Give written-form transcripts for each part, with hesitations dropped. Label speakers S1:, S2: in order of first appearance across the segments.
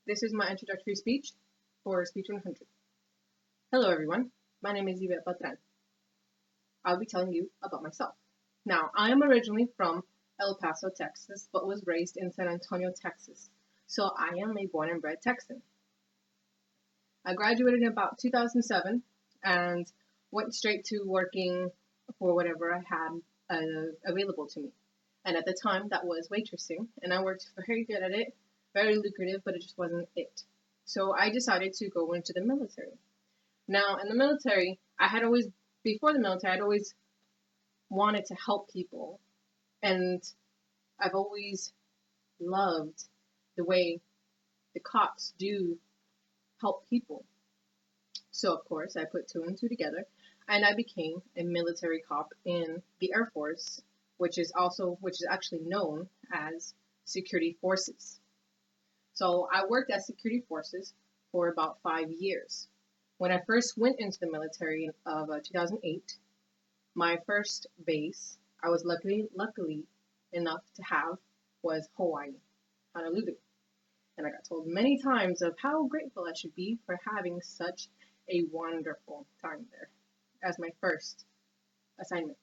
S1: This is my introductory speech for Speech 100. Hello, everyone. My name is Eyvette Beltran. I'll be telling you about myself. Now, I am originally from El Paso, Texas, but was raised in San Antonio, Texas. So I am a born and bred Texan. I graduated in about 2007 and went straight to working for whatever I had available to me. And at the time, that was waitressing, and I worked very good at it, very lucrative, but it just wasn't it. So I decided to go into the military. Now, in the military, before the military, I'd always wanted to help people, and I've always loved the way the cops do help people. So, of course, I put two and two together, and I became a military cop in the Air Force, which is actually known as security forces. So I worked at security forces for about 5 years. When I first went into the military of 2008, my first base I was luckily enough to have was Hawaii, Honolulu. And I got told many times of how grateful I should be for having such a wonderful time there as my first assignment.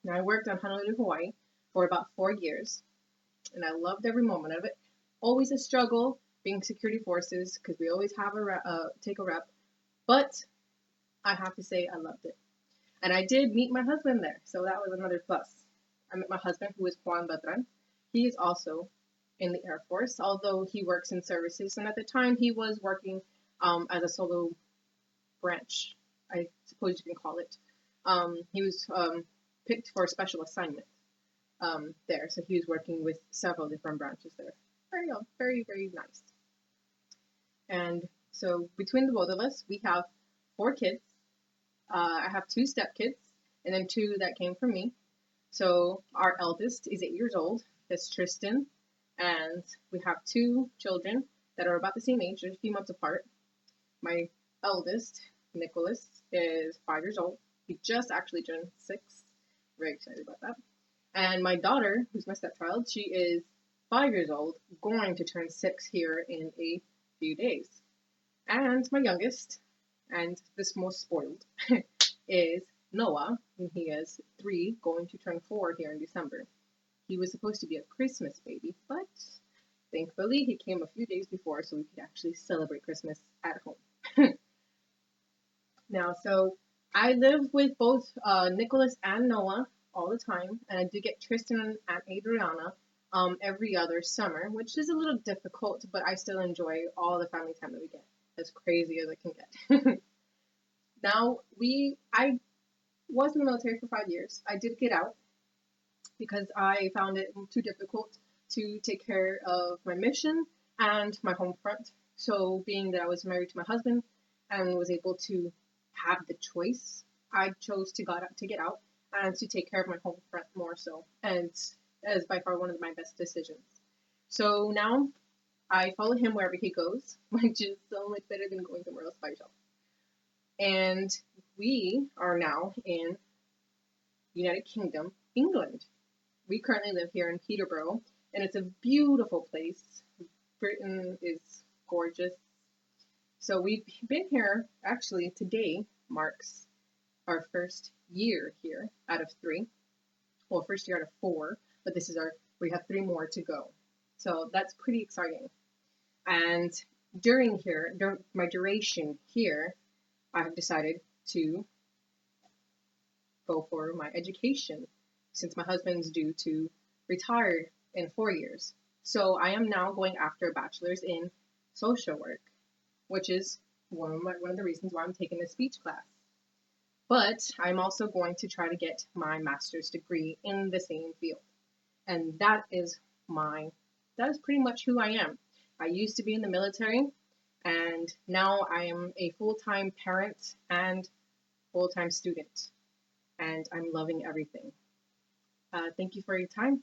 S1: Now, I worked on Honolulu, Hawaii for about 4 years, and I loved every moment of it. Always a struggle being security forces because we always have take a rep, but I have to say I loved it. And I did meet my husband there, so that was another plus. I met my husband, who is Juan Beltran. He is also in the Air Force, although he works in services, and at the time he was working as a solo branch, I suppose you can call it. He was picked for a special assignment there, so he was working with several different branches there. Very, very nice. And so between the both of us, we have 4 kids. I have 2 stepkids, and then 2 that came from me. So our eldest is 8 years old. That's Tristan, and we have 2 children that are about the same age, just a few months apart. My eldest, Nicholas, is 5 years old. He just actually turned 6. Very excited about that. And my daughter, who's my stepchild, she is 5 years old, going to turn 6 here in a few days. And my youngest, and this most spoiled, is Noah, and he is 3, going to turn 4 here in December. He was supposed to be a Christmas baby, but thankfully he came a few days before so we could actually celebrate Christmas at home. Now, so I live with both Nicholas and Noah all the time, and I do get Tristan and Adriana every other summer, which is a little difficult, but I still enjoy all the family time that we get, as crazy as I can get. Now, I was in the military for 5 years. I did get out because I found it too difficult to take care of my mission and my home front. So being that I was married to my husband and was able to have the choice, I chose to get out and to take care of my home front more so, and as by far one of my best decisions. So now I follow him wherever he goes, which is so much better than going somewhere else by yourself. And we are now in United Kingdom, England. We currently live here in Peterborough, and it's a beautiful place. Britain is gorgeous. So we've been here, actually today marks our first year here out of 3. Well, first year out of 4, but we have 3 more to go. So that's pretty exciting. And during my duration here, I have decided to go for my education since my hhand's due to retire in 4 years. So I am now going after a bachelor's in social work, which is one of the reasons why I'm taking this speech class. But I'm also going to try to get my master's degree in the same field. And that is pretty much who I am. I used to be in the military, and now I am a full-time parent and full-time student. And I'm loving everything. Thank you for your time.